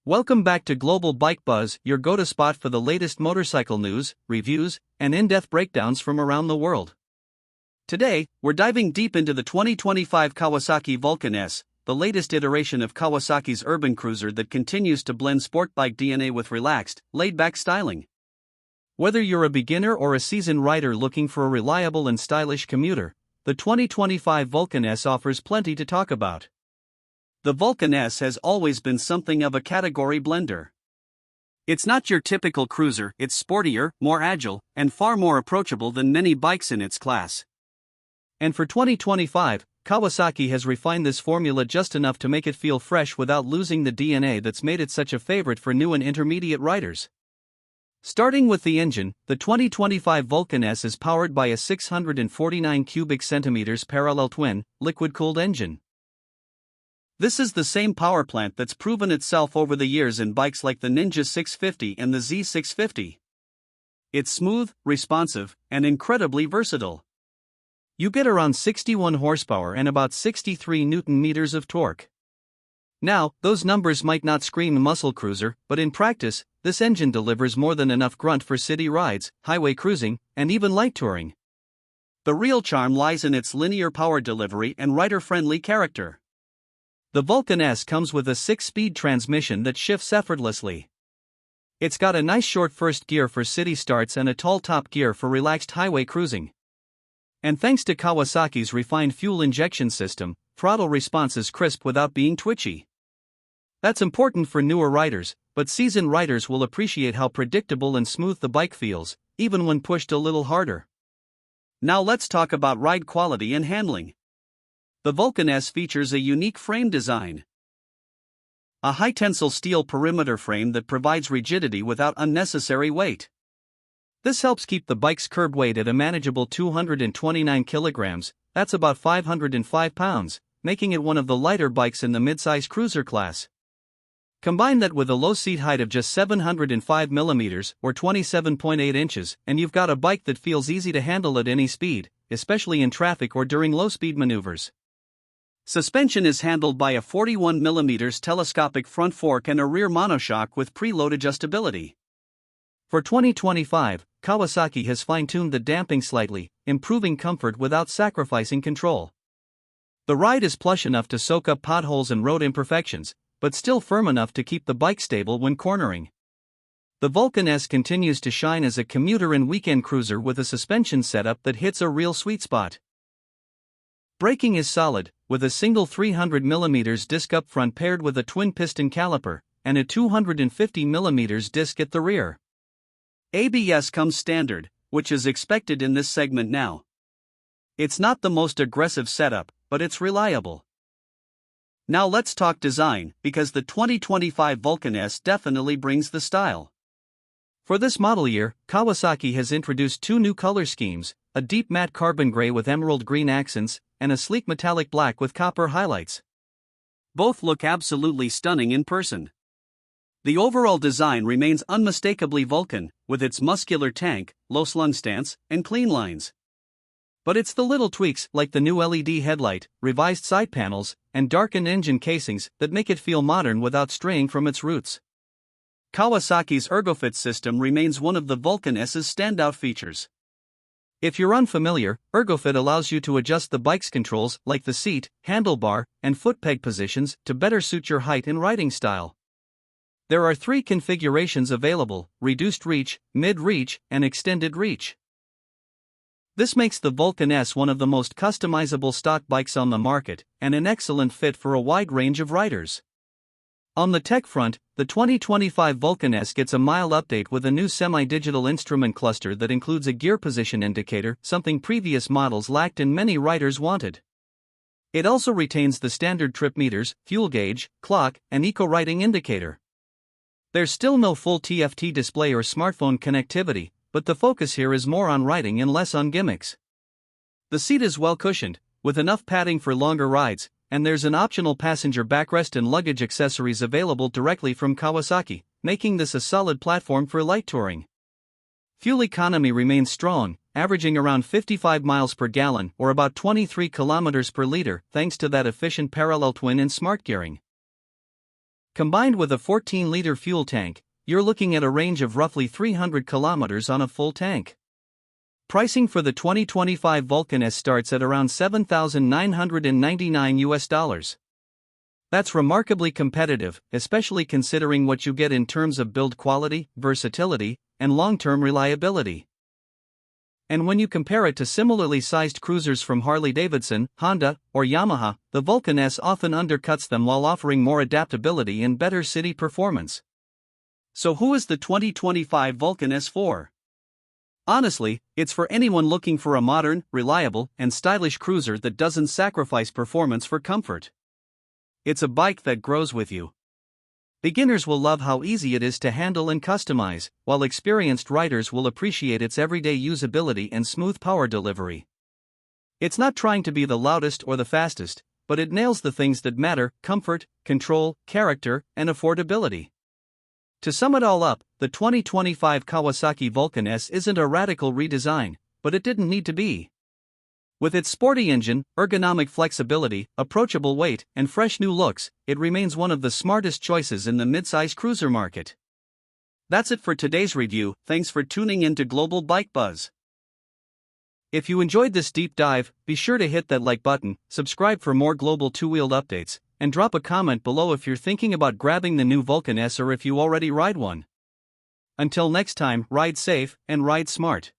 Welcome back to Global Bike Buzz, your go-to spot for the latest motorcycle news, reviews, and in-depth breakdowns from around the world. Today, we're diving deep into the 2025 Kawasaki Vulcan S, the latest iteration of Kawasaki's urban cruiser that continues to blend sport bike DNA with relaxed, laid-back styling. Whether you're a beginner or a seasoned rider looking for a reliable and stylish commuter, the 2025 Vulcan S offers plenty to talk about. The Vulcan S has always been something of a category blender. It's not your typical cruiser, it's sportier, more agile, and far more approachable than many bikes in its class. And for 2025, Kawasaki has refined this formula just enough to make it feel fresh without losing the DNA that's made it such a favorite for new and intermediate riders. Starting with the engine, the 2025 Vulcan S is powered by a 649 cubic centimeters parallel twin, liquid-cooled engine. This is the same power plant that's proven itself over the years in bikes like the Ninja 650 and the Z650. It's smooth, responsive, and incredibly versatile. You get around 61 horsepower and about 63 Nm of torque. Now, those numbers might not scream muscle cruiser, but in practice, this engine delivers more than enough grunt for city rides, highway cruising, and even light touring. The real charm lies in its linear power delivery and rider-friendly character. The Vulcan S comes with a 6-speed transmission that shifts effortlessly. It's got a nice short first gear for city starts and a tall top gear for relaxed highway cruising. And thanks to Kawasaki's refined fuel injection system, throttle response is crisp without being twitchy. That's important for newer riders, but seasoned riders will appreciate how predictable and smooth the bike feels, even when pushed a little harder. Now let's talk about ride quality and handling. The Vulcan S features a unique frame design. A high-tensile steel perimeter frame that provides rigidity without unnecessary weight. This helps keep the bike's curb weight at a manageable 229 kilograms, that's about 505 pounds, making it one of the lighter bikes in the midsize cruiser class. Combine that with a low seat height of just 705 millimeters, or 27.8 inches, and you've got a bike that feels easy to handle at any speed, especially in traffic or during low-speed maneuvers. Suspension is handled by a 41mm telescopic front fork and a rear monoshock with preload adjustability. For 2025, Kawasaki has fine-tuned the damping slightly, improving comfort without sacrificing control. The ride is plush enough to soak up potholes and road imperfections, but still firm enough to keep the bike stable when cornering. The Vulcan S continues to shine as a commuter and weekend cruiser with a suspension setup that hits a real sweet spot. Braking is solid, with a single 300mm disc up front paired with a twin-piston caliper, and a 250mm disc at the rear. ABS comes standard, which is expected in this segment now. It's not the most aggressive setup, but it's reliable. Now let's talk design, because the 2025 Vulcan S definitely brings the style. For this model year, Kawasaki has introduced two new color schemes, a deep matte carbon gray with emerald green accents, and a sleek metallic black with copper highlights. Both look absolutely stunning in person. The overall design remains unmistakably Vulcan, with its muscular tank, low slung stance, and clean lines. But it's the little tweaks like the new LED headlight, revised side panels, and darkened engine casings that make it feel modern without straying from its roots. Kawasaki's Ergo-Fit system remains one of the Vulcan S's standout features. If you're unfamiliar, Ergo-Fit allows you to adjust the bike's controls like the seat, handlebar, and foot peg positions to better suit your height and riding style. There are 3 configurations available: reduced reach, mid-reach, and extended reach. This makes the Vulcan S one of the most customizable stock bikes on the market, and an excellent fit for a wide range of riders. On the tech front, the 2025 Vulcan S gets a mild update with a new semi-digital instrument cluster that includes a gear position indicator, something previous models lacked and many riders wanted. It also retains the standard trip meters, fuel gauge, clock, and eco-riding indicator. There's still no full TFT display or smartphone connectivity, but the focus here is more on riding and less on gimmicks. The seat is well cushioned, with enough padding for longer rides, and there's an optional passenger backrest and luggage accessories available directly from Kawasaki, making this a solid platform for light touring. Fuel economy remains strong, averaging around 55 miles per gallon or about 23 kilometers per liter thanks to that efficient parallel twin and smart gearing. Combined with a 14-liter fuel tank, you're looking at a range of roughly 300 kilometers on a full tank. Pricing for the 2025 Vulcan S starts at around $7,999. That's remarkably competitive, especially considering what you get in terms of build quality, versatility, and long-term reliability. And when you compare it to similarly sized cruisers from Harley-Davidson, Honda, or Yamaha, the Vulcan S often undercuts them while offering more adaptability and better city performance. So who is the 2025 Vulcan S for? Honestly, it's for anyone looking for a modern, reliable, and stylish cruiser that doesn't sacrifice performance for comfort. It's a bike that grows with you. Beginners will love how easy it is to handle and customize, while experienced riders will appreciate its everyday usability and smooth power delivery. It's not trying to be the loudest or the fastest, but it nails the things that matter: comfort, control, character, and affordability. To sum it all up, the 2025 Kawasaki Vulcan S isn't a radical redesign, but it didn't need to be. With its sporty engine, ergonomic flexibility, approachable weight, and fresh new looks, it remains one of the smartest choices in the midsize cruiser market. That's it for today's review. Thanks for tuning in to Global Bike Buzz. If you enjoyed this deep dive, be sure to hit that like button, subscribe for more global two-wheeled updates, and drop a comment below if you're thinking about grabbing the new Vulcan S or if you already ride one. Until next time, ride safe and ride smart.